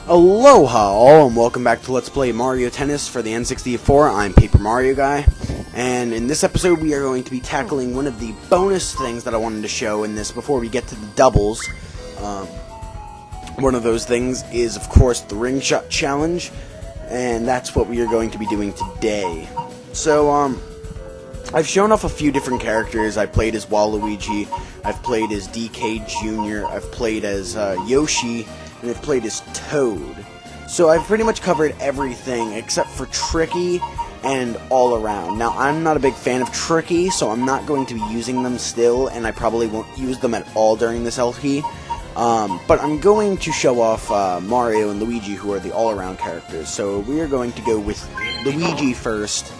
Aloha all, and welcome back to Let's Play Mario Tennis for the N64. I'm Paper Mario Guy, and in this episode we are going to be tackling one of the bonus things that I wanted to show in this before we get to the doubles. One of those things is, of course, the ring shot challenge, and that's what we are going to be doing today. So, I've shown off a few different characters. I played as Waluigi, I've played as DK Jr., I've played as Yoshi, and I've played as Toad. So I've pretty much covered everything except for Tricky and All Around. Now, I'm not a big fan of Tricky, so I'm not going to be using them still, and I probably won't use them at all during this LP. But I'm going to show off Mario and Luigi, who are the all-around characters. So we are going to go with Luigi first,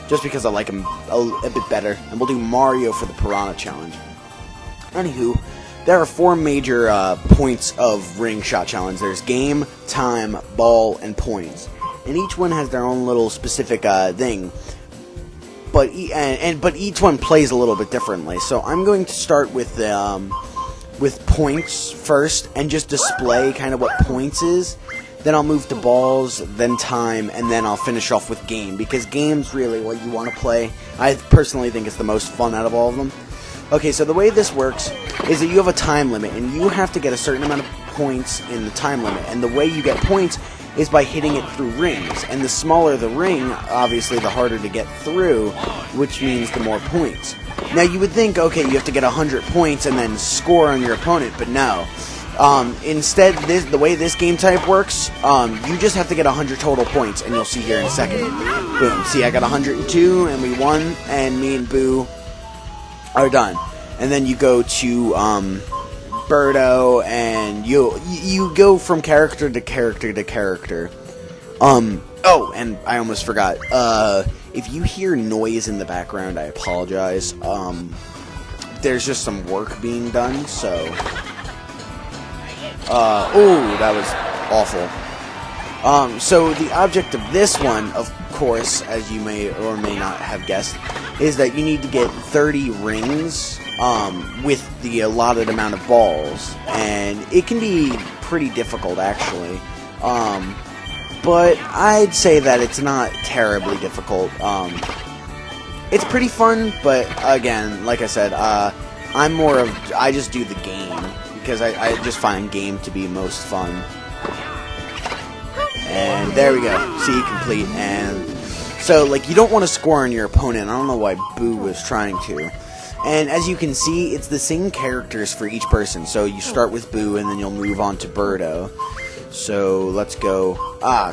just because I like him a bit better, and we'll do Mario for the Piranha Challenge. Anywho, there are four major points of ring shot challenge. There's game, time, ball, and points, and each one has their own little specific thing. But each one plays a little bit differently. So I'm going to start with points first, and just display kind of what points is. Then I'll move to balls, then time, and then I'll finish off with game, because game's really what you want to play. I personally think it's the most fun out of all of them. Okay, so the way this works is that you have a time limit, and you have to get a certain amount of points in the time limit. And the way you get points is by hitting it through rings. And the smaller the ring, obviously the harder to get through, which means the more points. Now, you would think, okay, you have to get 100 points and then score on your opponent, but no. Instead, the way this game type works, you just have to get 100 total points, and you'll see here in a second. Boom. See, I got 102, and we won, and me and Boo are done. And then you go to Birdo, and you go from character to character to character. Oh, and I almost forgot. If you hear noise in the background, I apologize. There's just some work being done, so. Oh, that was awful. So the object of this one, of course, as you may or may not have guessed, is that you need to get 30 rings with the allotted amount of balls, and it can be pretty difficult, actually. But I'd say that it's not terribly difficult. It's pretty fun, but again, like I said, I just do the game, because I just find game to be most fun. And there we go. See, complete. And so, like, you don't want to score on your opponent. I don't know why Boo was trying to. And as you can see, it's the same characters for each person. So you start with Boo, and then you'll move on to Birdo. So let's go.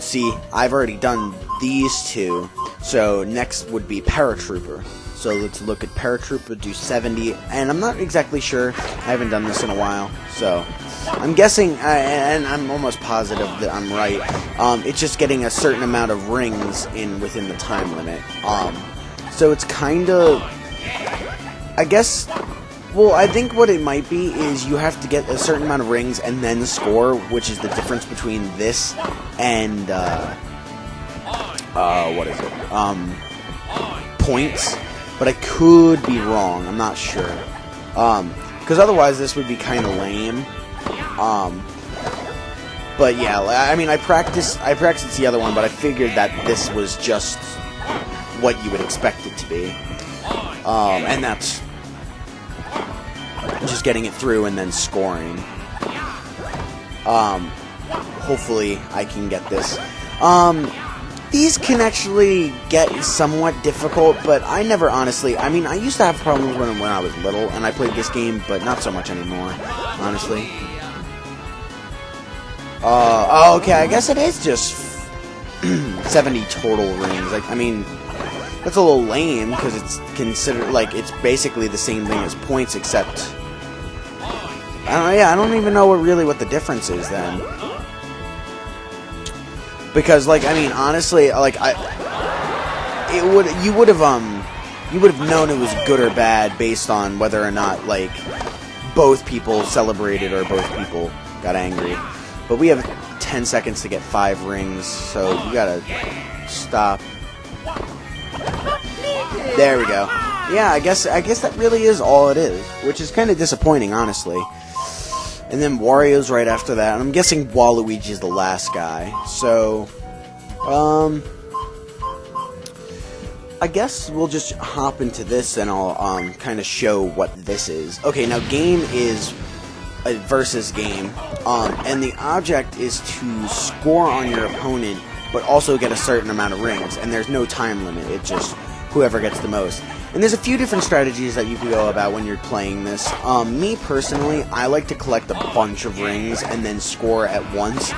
See, I've already done these two. So next would be Paratrooper. So let's look at Paratrooper, do 70, and I'm not exactly sure. I haven't done this in a while, so I'm guessing, and I'm almost positive that I'm right. It's just getting a certain amount of rings within the time limit. So it's kind of, I guess. Well, I think what it might be is you have to get a certain amount of rings and then score, which is the difference between this and what is it? Points. But I could be wrong. I'm not sure. Because otherwise this would be kind of lame. But yeah, I mean, I practiced the other one, but I figured that this was just what you would expect it to be. And that's just getting it through and then scoring. Hopefully I can get this. These can actually get somewhat difficult, but I never honestly. I mean, I used to have problems when I was little, and I played this game, but not so much anymore, honestly. Okay, I guess it is just 70 total rings. Like, I mean, that's a little lame, because it's considered, like, it's basically the same thing as points, except, I don't even know what the difference is then. Because, like, I mean, honestly, like, you would have known it was good or bad based on whether or not, like, both people celebrated or both people got angry. But we have 10 seconds to get 5 rings, so you gotta stop. There we go. Yeah, I guess that really is all it is, which is kind of disappointing, honestly. And then Wario's right after that. And I'm guessing Waluigi's the last guy. So, I guess we'll just hop into this and I'll kind of show what this is. Okay, now game is a versus game, and the object is to score on your opponent, but also get a certain amount of rings, and there's no time limit. It's just whoever gets the most. And there's a few different strategies that you can go about when you're playing this. Me personally, I like to collect a bunch of rings and then score at once.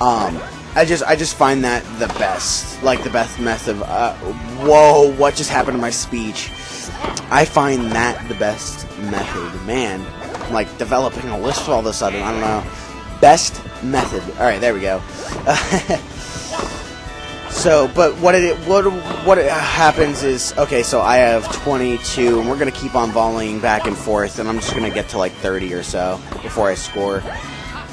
I just find that the best, like the best method. Whoa, what just happened to my speech? I find that the best method. Man, I'm like developing a list all of a sudden. I don't know. Best method. All right, there we go. So, but what happens is, okay, so I have 22, and we're gonna keep on volleying back and forth, and I'm just gonna get to like 30 or so before I score.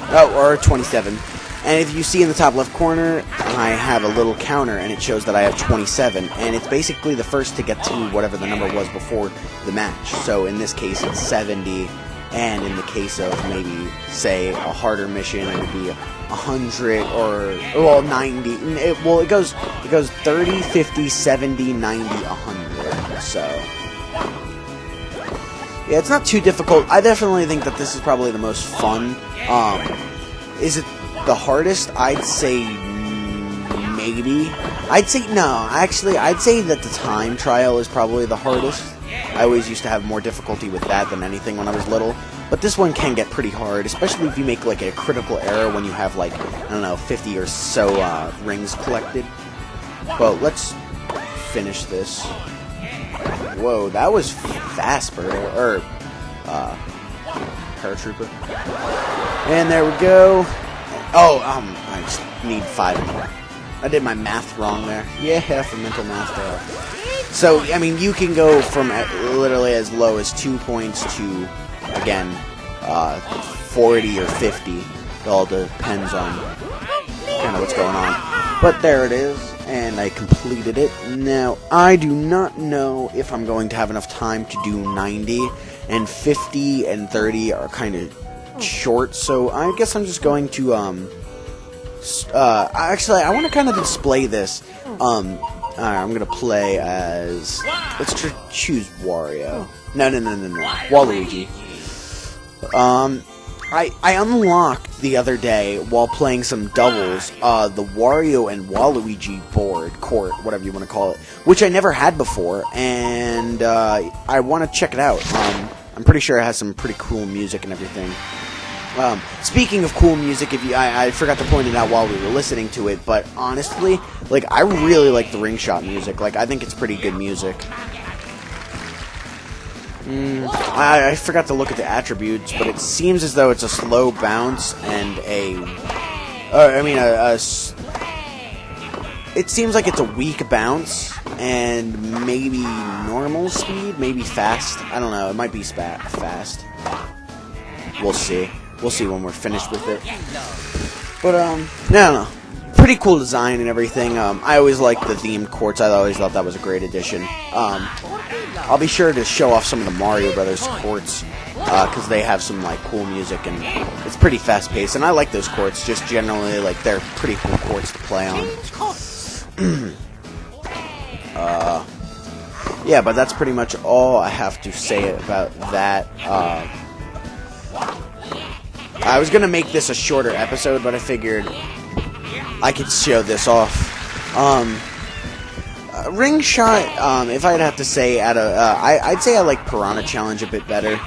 Oh, or 27. And if you see in the top left corner, I have a little counter, and it shows that I have 27. And it's basically the first to get to whatever the number was before the match. So in this case, it's 70. And in the case of maybe, say, a harder mission, it would be 100 or, well, 90. It goes 30, 50, 70, 90, 100. So yeah, it's not too difficult. I definitely think that this is probably the most fun. Is it the hardest? I'd say maybe. I'd say no. Actually, I'd say that the time trial is probably the hardest. I always used to have more difficulty with that than anything when I was little. But this one can get pretty hard, especially if you make like a critical error when you have like, I don't know, 50 or so rings collected. But let's finish this. Whoa, that was fast, paratrooper. And there we go. Oh, I just need 5 more. I did my math wrong there. Yeah, for mental math there. So, I mean, you can go from literally as low as 2 points to, again, 40 or 50. It all depends on kind of what's going on. But there it is, and I completed it. Now, I do not know if I'm going to have enough time to do 90, and 50 and 30 are kind of short, so I guess I'm just going to, actually, I want to kind of display this. I'm going to play as, let's choose Wario. No, Waluigi. I unlocked the other day, while playing some doubles, the Wario and Waluigi court, whatever you want to call it, which I never had before, and I want to check it out. I'm pretty sure it has some pretty cool music and everything. Speaking of cool music, I forgot to point it out while we were listening to it, but honestly, like, I really like the ring shot music. Like, I think it's pretty good music. I forgot to look at the attributes, but it seems as though it's a slow bounce and it seems like it's a weak bounce and maybe normal speed, maybe fast. I don't know. It might be fast. We'll see. We'll see when we're finished with it. But, no. Pretty cool design and everything. I always liked the themed courts. I always thought that was a great addition. I'll be sure to show off some of the Mario Brothers courts, because they have some, like, cool music, and it's pretty fast-paced. And I like those courts, just generally, like, they're pretty cool courts to play on. Yeah, but that's pretty much all I have to say about that. I was going to make this a shorter episode, but I figured I could show this off. Ring shot, if I'd have to say, I'd say I like Piranha Challenge a bit better.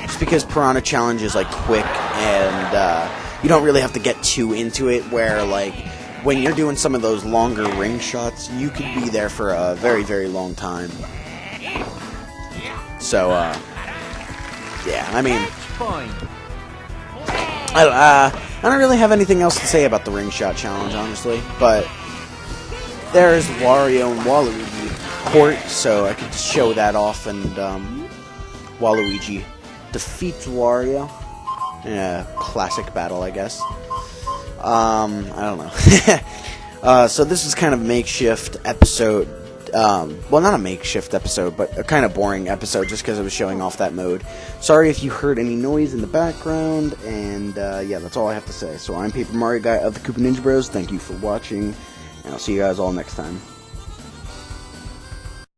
Just because Piranha Challenge is, like, quick, and you don't really have to get too into it, where, like, when you're doing some of those longer ring shots, you could be there for a very, very long time. So, yeah, I mean, I don't really have anything else to say about the ring shot challenge, honestly, but there's Wario and Waluigi court, so I could show that off, and Waluigi defeats Wario in a classic battle, I guess. I don't know. So this is kind of makeshift episode well, not a makeshift episode, but a kind of boring episode just because I was showing off that mode. Sorry if you heard any noise in the background, and yeah, that's all I have to say. So I'm Paper Mario Guy of the KoopaNinjaBros. Thank you for watching, and I'll see you guys all next time.